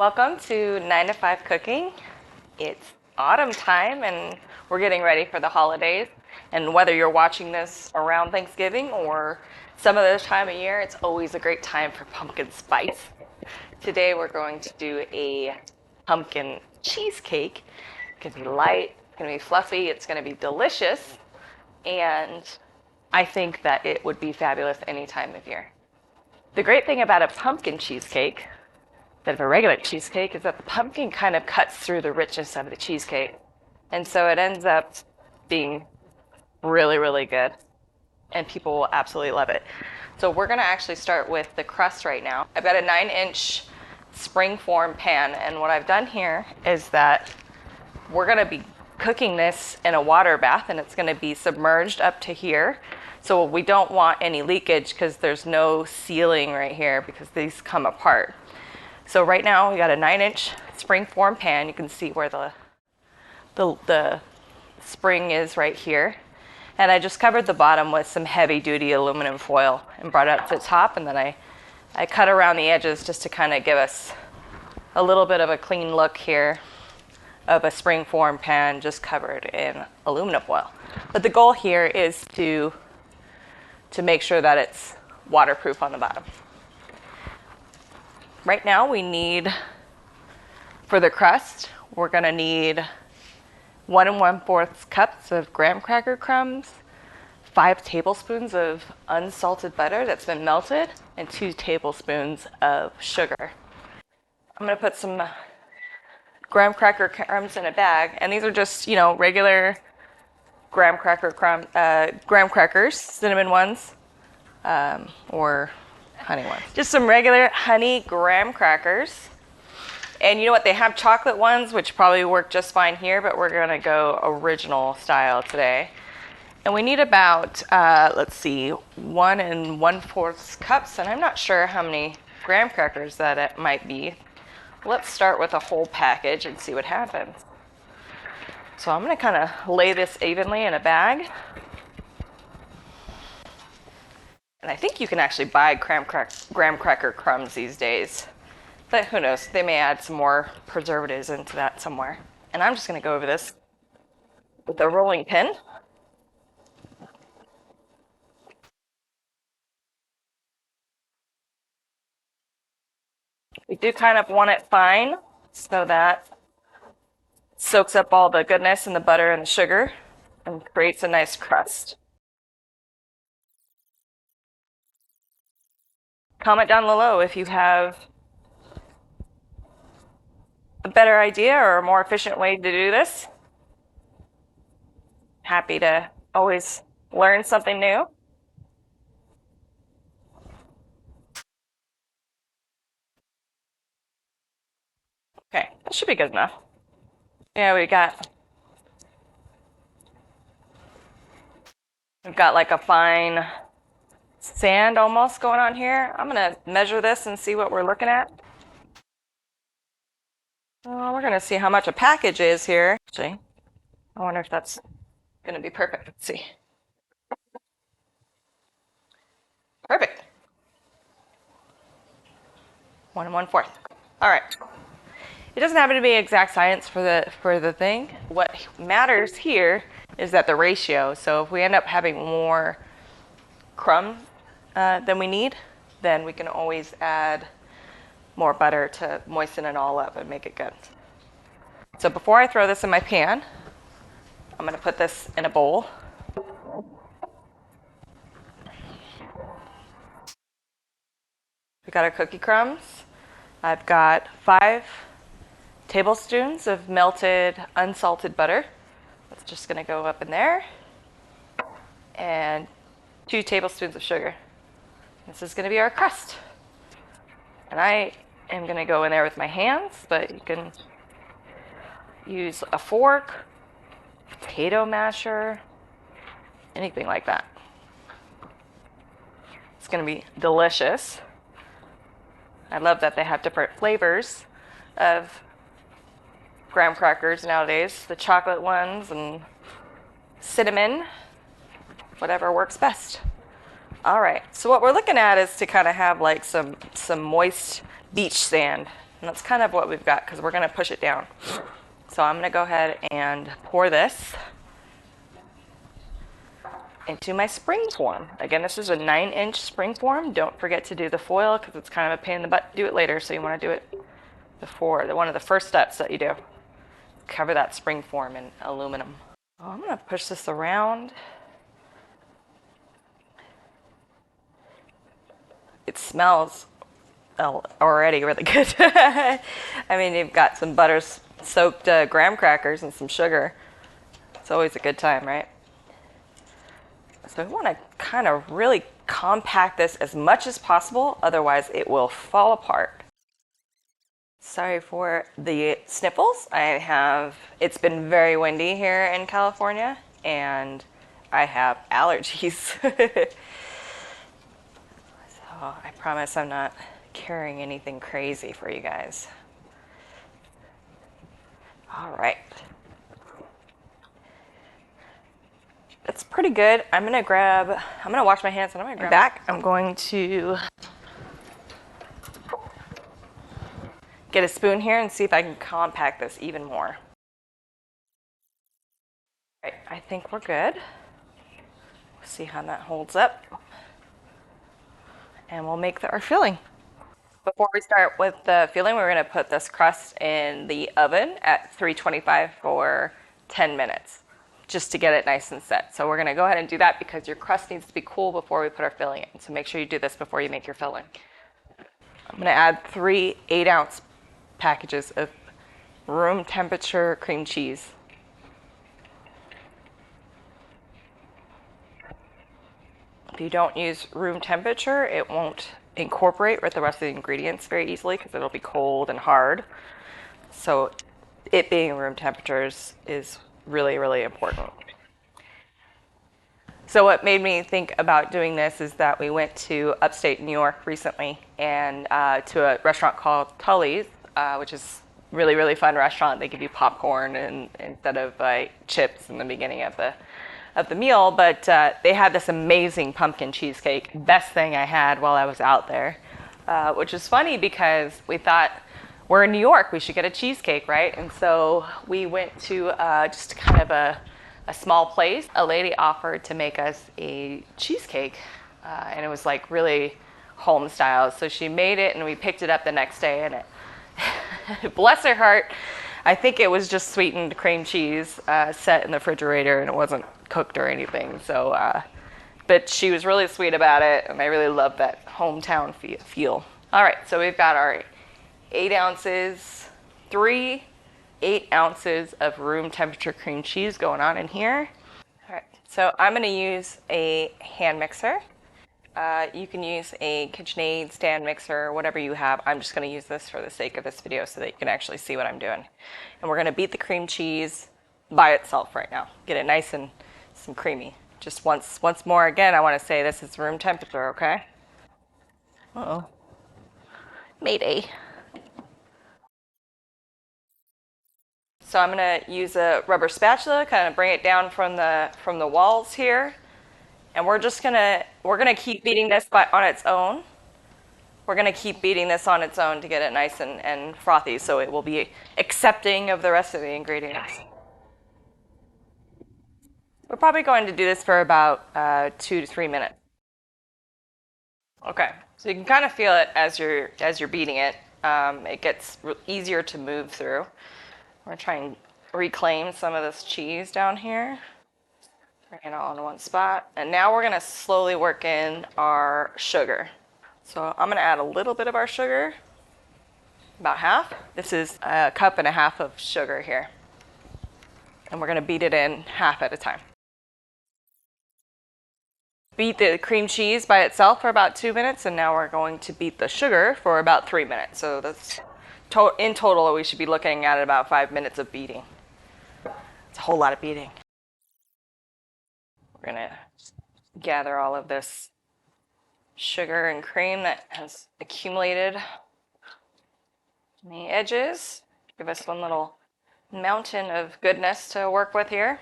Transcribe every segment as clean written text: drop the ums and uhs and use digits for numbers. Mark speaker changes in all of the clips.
Speaker 1: Welcome to 9 to 5 Cooking. It's autumn time and we're getting ready for the holidays. And whether you're watching this around Thanksgiving or some other time of year, it's always a great time for pumpkin spice. Today we're going to do a pumpkin cheesecake. It's going to be light, it's going to be fluffy, it's going to be delicious, and I think that it would be fabulous any time of year. The great thing about a pumpkin cheesecake instead of a regular cheesecake is that the pumpkin kind of cuts through the richness of the cheesecake. And so it ends up being really, really good. And people will absolutely love it. So we're going to actually start with the crust right now. I've got a 9-inch spring-form pan. And what I've done here is that we're going to be cooking this in a water bath. And it's going to be submerged up to here. So we don't want any leakage because there's no sealing right here because these come apart. So right now we got a 9-inch spring-form pan. You can see where the spring is right here. And I just covered the bottom with some heavy-duty aluminum foil and brought it up to the top. And then I cut around the edges just to kind of give us a little bit of a clean look here of a spring-form pan just covered in aluminum foil. But the goal here is to make sure that it's waterproof on the bottom. Right now we need, for the crust, we're going to need 1 1/4 cups of graham cracker crumbs, 5 tablespoons of unsalted butter that's been melted, and 2 tablespoons of sugar. I'm going to put some graham cracker crumbs in a bag, and these are just, regular graham crackers, cinnamon ones, or honey ones. Just some regular honey graham crackers. And you know what? They have chocolate ones, which probably work just fine here, but we're going to go original style today. And we need about, 1 1/4 cups. And I'm not sure how many graham crackers that it might be. Let's start with a whole package and see what happens. So I'm going to kind of lay this evenly in a bag. And I think you can actually buy graham cracker crumbs these days. But who knows? They may add some more preservatives into that somewhere. And I'm just going to go over this with a rolling pin. We do kind of want it fine so that it soaks up all the goodness in the butter and the sugar and creates a nice crust. Comment down below if you have a better idea or a more efficient way to do this. Happy to always learn something new. Okay, that should be good enough. Yeah, we've got like a fine sand almost going on here. I'm going to measure this and see what we're looking at. We're going to see how much a package is here. Actually, I wonder if that's going to be perfect. Let's see. Perfect. 1 1/4. All right. It doesn't have to be exact science for the thing. What matters here is that the ratio. So if we end up having more crumbs than we need, then we can always add more butter to moisten it all up and make it good. So before I throw this in my pan, I'm going to put this in a bowl. We've got our cookie crumbs. I've got 5 tablespoons of melted unsalted butter. That's just going to go up in there. And 2 tablespoons of sugar. This is going to be our crust. And I am going to go in there with my hands, but you can use a fork, potato masher, anything like that. It's going to be delicious. I love that they have different flavors of graham crackers nowadays. The chocolate ones and cinnamon, whatever works best. All right, so what we're looking at is to kind of have like some moist beach sand And that's kind of what we've got because we're going to push it down. So I'm going to go ahead and pour this into my spring form. Again, this is a 9-inch spring form. Don't forget to do the foil because it's kind of a pain in the butt to do it later. So you want to do it before, one of the first steps that you do. Cover that spring form in aluminum. Oh, I'm going to push this around. It smells already really good. I mean, you've got some butter soaked graham crackers and some sugar. It's always a good time, right? So we want to kind of really compact this as much as possible, otherwise it will fall apart. Sorry for the sniffles. It's been very windy here in California, and I have allergies. So I promise I'm not carrying anything crazy for you guys. All right. That's pretty good. I'm gonna wash my hands and I'm gonna grab back. I'm going to get a spoon here and see if I can compact this even more. All right, I think we're good. We'll see how that holds up. And we'll make our filling. Before we start with the filling, we're gonna put this crust in the oven at 325 for 10 minutes. Just to get it nice and set. So we're gonna go ahead and do that because your crust needs to be cool before we put our filling in. So make sure you do this before you make your filling. I'm gonna add 3 8-ounce packages of room temperature cream cheese. If you don't use room temperature, it won't incorporate with the rest of the ingredients very easily because it'll be cold and hard. So it being room temperature is really, really important. So what made me think about doing this is that we went to upstate New York recently and to a restaurant called Tully's, which is really, really fun restaurant. They give you popcorn instead of chips in the beginning of the meal, but they had this amazing pumpkin cheesecake, best thing I had while I was out there, which is funny because we thought, we're in New York, we should get a cheesecake, right? And so we went to just kind of a small place. A lady offered to make us a cheesecake, and it was like really home style. So she made it, and we picked it up the next day, and it, bless her heart, I think it was just sweetened cream cheese set in the refrigerator, and it wasn't cooked or anything. So, but she was really sweet about it, and I really love that hometown feel. All right, so we've got our 8 ounces, 3 8-ounces of room temperature cream cheese going on in here. All right, so I'm going to use a hand mixer. You can use a KitchenAid stand mixer, whatever you have. I'm just going to use this for the sake of this video so that you can actually see what I'm doing. And we're going to beat the cream cheese by itself right now. Get it nice and some creamy. Just once more again, I want to say this is room temperature, okay? Uh-oh. Mayday. So I'm going to use a rubber spatula, kind of bring it down from the walls here. And we're gonna keep beating this on its own. We're gonna keep beating this on its own to get it nice and frothy, so it will be accepting of the rest of the ingredients. We're probably going to do this for about 2 to 3 minutes. Okay, so you can kind of feel it as you're beating it. It gets easier to move through. We're trying to reclaim some of this cheese down here. Bring it all in one spot. And now we're gonna slowly work in our sugar. So I'm gonna add a little bit of our sugar, about half. This is 1.5 cups of sugar here. And we're gonna beat it in half at a time. Beat the cream cheese by itself for about 2 minutes, and now we're going to beat the sugar for about 3 minutes. So that's in total, we should be looking at about 5 minutes of beating. It's a whole lot of beating. We're gonna gather all of this sugar and cream that has accumulated on the edges. Give us one little mountain of goodness to work with here.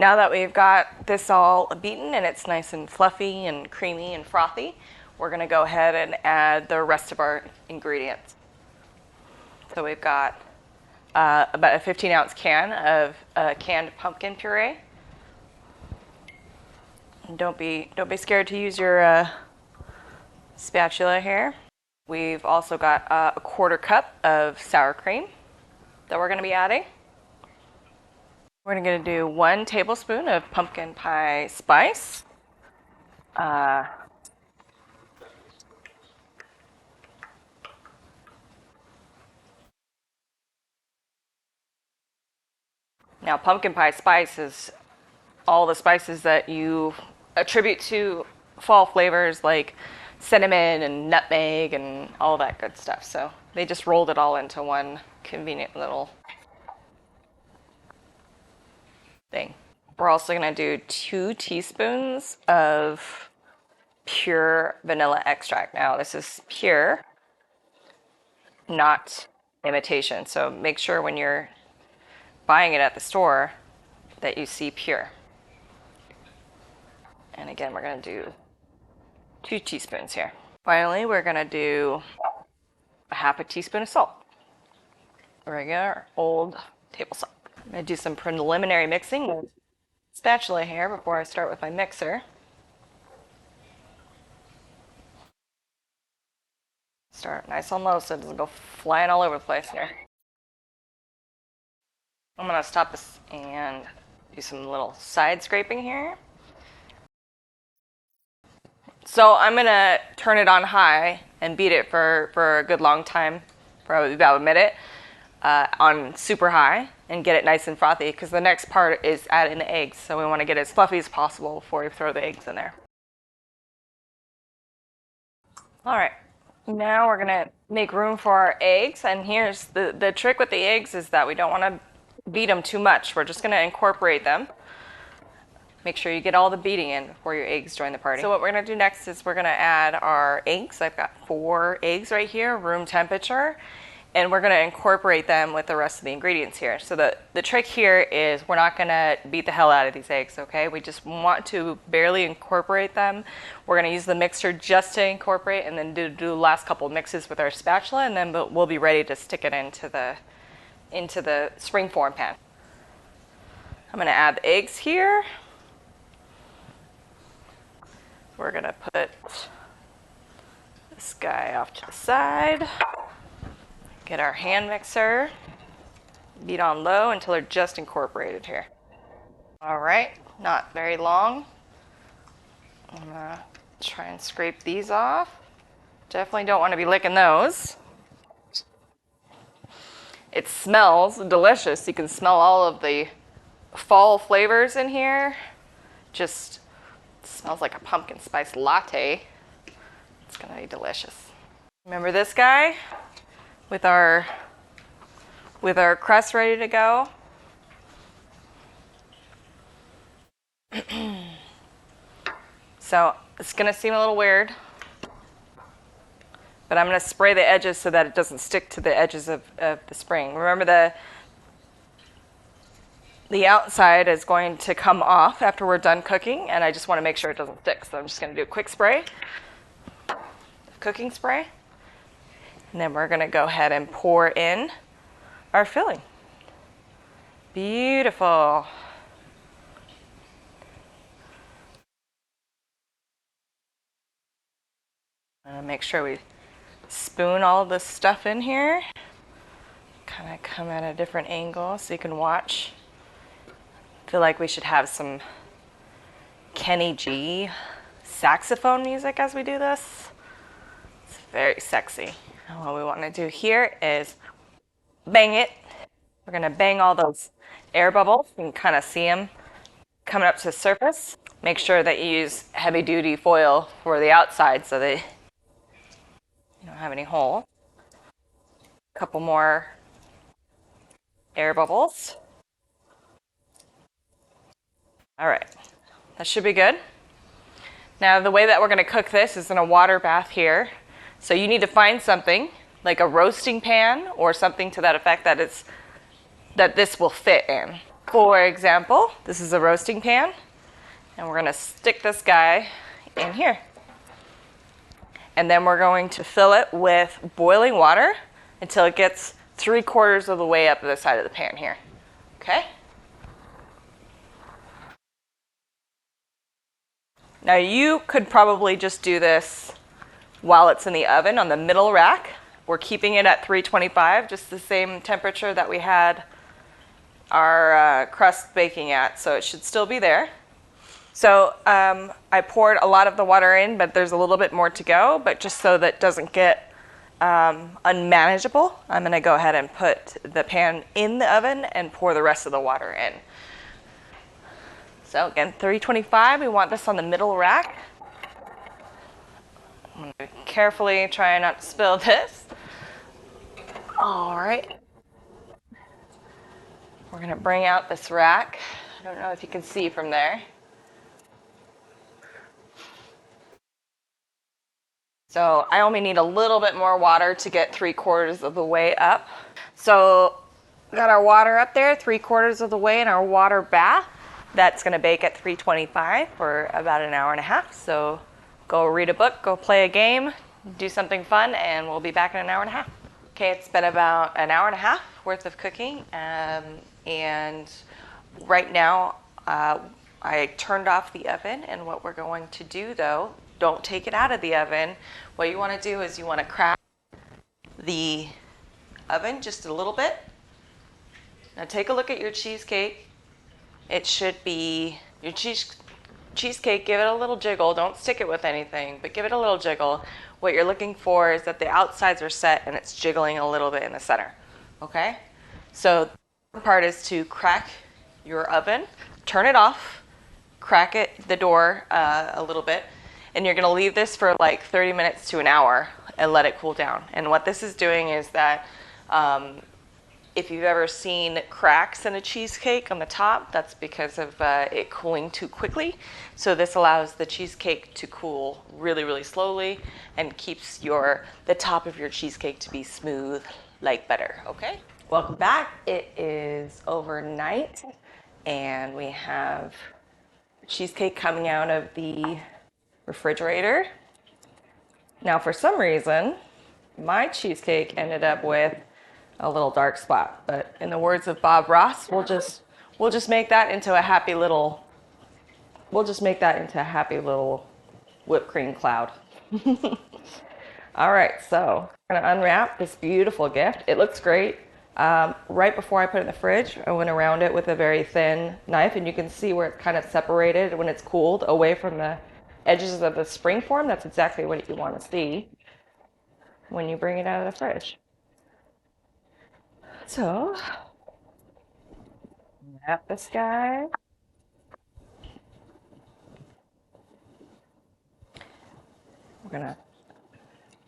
Speaker 1: Now that we've got this all beaten and it's nice and fluffy and creamy and frothy, we're gonna go ahead and add the rest of our ingredients. So we've got about a 15-ounce can of canned pumpkin puree. And don't be scared to use your spatula here. We've also got a quarter cup of sour cream that we're gonna be adding. We're gonna do 1 tablespoon of pumpkin pie spice. Now, pumpkin pie spice is all the spices that you attribute to fall flavors like cinnamon and nutmeg and all that good stuff. So they just rolled it all into one convenient little thing. We're also gonna do 2 teaspoons of pure vanilla extract. Now, this is pure, not imitation. So make sure when you're buying it at the store that you see pure. And again, we're going to do 2 teaspoons here. Finally, we're going to do a half a teaspoon of salt. Regular old table salt. I'm going to do some preliminary mixing with spatula here before I start with my mixer. Start nice and low so it doesn't go flying all over the place here. I'm going to stop this and do some little side scraping here. So I'm going to turn it on high and beat it for a good long time, probably about a minute, on super high and get it nice and frothy because the next part is adding the eggs. So we want to get it as fluffy as possible before we throw the eggs in there. All right. Now we're going to make room for our eggs. And here's the trick with the eggs is that we don't want to beat them too much. We're just going to incorporate them. Make sure you get all the beating in before your eggs join the party. So what we're going to do next is we're going to add our eggs. I've got 4 eggs right here, room temperature, and we're going to incorporate them with the rest of the ingredients here. So the trick here is we're not going to beat the hell out of these eggs, okay? We just want to barely incorporate them. We're going to use the mixer just to incorporate and then do the last couple mixes with our spatula, and then we'll be ready to stick it into the springform pan. I'm going to add the eggs here. We're going to put this guy off to the side. Get our hand mixer. Beat on low until they're just incorporated here. All right, not very long. I'm going to try and scrape these off. Definitely don't want to be licking those. It smells delicious. You can smell all of the fall flavors in here. Just smells like a pumpkin spice latte. It's gonna be delicious. Remember this guy with our crust ready to go? So it's gonna seem a little weird, but I'm gonna spray the edges so that it doesn't stick to the edges of the spring. Remember the outside is going to come off after we're done cooking, and I just want to make sure it doesn't stick. So I'm just going to do a quick spray, cooking spray, and then we're going to go ahead and pour in our filling. Beautiful. I'm going to make sure we spoon all this stuff in here. Kind of come at a different angle so you can watch. Feel like we should have some Kenny G saxophone music as we do this. It's very sexy. And what we want to do here is bang it. We're going to bang all those air bubbles. You can kind of see them coming up to the surface. Make sure that you use heavy duty foil for the outside so that you don't have any hole. A couple more air bubbles. All right, that should be good. Now the way that we're gonna cook this is in a water bath here. So you need to find something like a roasting pan or something to that effect that this will fit in. For example, this is a roasting pan, and we're gonna stick this guy in here. And then we're going to fill it with boiling water until it gets 3/4 of the way up the side of the pan here. Okay? Now you could probably just do this while it's in the oven on the middle rack. We're keeping it at 325, just the same temperature that we had our crust baking at, so it should still be there. So I poured a lot of the water in, but there's a little bit more to go. But just so that it doesn't get unmanageable, I'm going to go ahead and put the pan in the oven and pour the rest of the water in. So again, 325, we want this on the middle rack. I'm going to carefully try not to spill this. All right. We're going to bring out this rack. I don't know if you can see from there. So I only need a little bit more water to get 3/4 of the way up. So got our water up there 3/4 of the way in our water bath. That's going to bake at 325 for about an hour and a half. So go read a book, go play a game, do something fun, and we'll be back in an hour and a half. Okay, it's been about an hour and a half worth of cooking. And right now I turned off the oven. And what we're going to do, though, don't take it out of the oven. What you want to do is you want to crack the oven just a little bit. Now take a look at your cheesecake. It should be your cheesecake. Give it a little jiggle. Don't stick it with anything, but give it a little jiggle. What you're looking for is that the outsides are set and it's jiggling a little bit in the center. Okay? So the part is to crack your oven, turn it off, crack the door a little bit, and you're going to leave this for like 30 minutes to an hour and let it cool down. And what this is doing is that if you've ever seen cracks in a cheesecake on the top, that's because of it cooling too quickly. So this allows the cheesecake to cool really, really slowly and keeps the top of your cheesecake to be smooth like butter, okay? Welcome back. It is overnight and we have cheesecake coming out of the refrigerator. Now, for some reason, my cheesecake ended up with a little dark spot, but in the words of Bob Ross, we'll just make that into a happy little whipped cream cloud. All right, so I'm gonna unwrap this beautiful gift. It looks great. Right before I put it in the fridge, I went around it with a very thin knife, and you can see where it's kind of separated when it's cooled away from the edges of the spring form. That's exactly what you want to see when you bring it out of the fridge. So, wrap this guy. We're gonna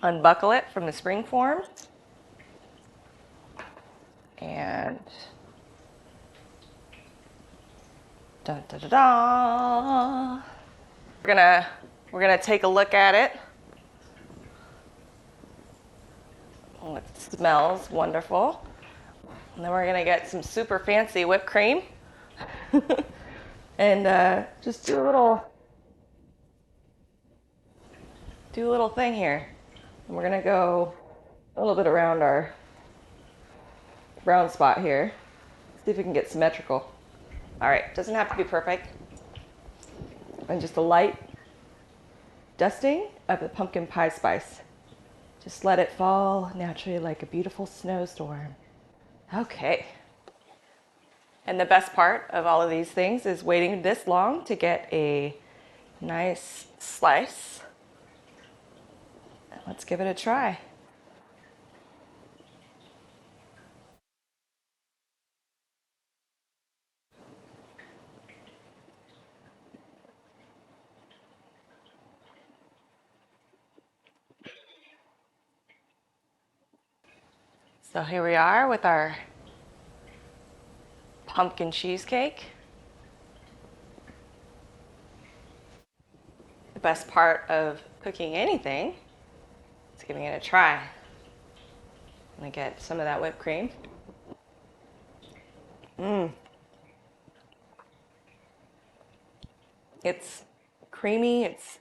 Speaker 1: unbuckle it from the spring form. And da da da da. We're gonna take a look at it. Oh, it smells wonderful. And then we're gonna get some super fancy whipped cream. And just do a little thing here. And we're gonna go a little bit around our brown spot here. See if we can get symmetrical. All right, doesn't have to be perfect. And just a light dusting of the pumpkin pie spice. Just let it fall naturally like a beautiful snowstorm. Okay. And the best part of all of these things is waiting this long to get a nice slice. Let's give it a try. So here we are with our pumpkin cheesecake. The best part of cooking anything is giving it a try. I'm gonna get some of that whipped cream. It's creamy. It's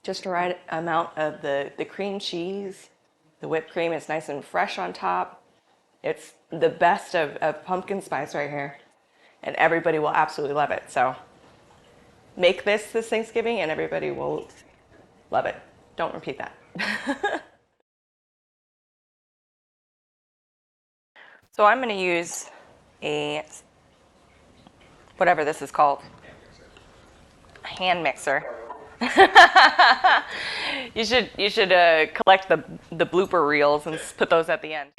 Speaker 1: just the right amount of the cream cheese. The whipped cream is nice and fresh on top. It's the best of pumpkin spice right here. And everybody will absolutely love it. So make this Thanksgiving and everybody will love it. Don't repeat that. So I'm going to use a, whatever this is called, a hand mixer. You should collect the blooper reels and put those at the end.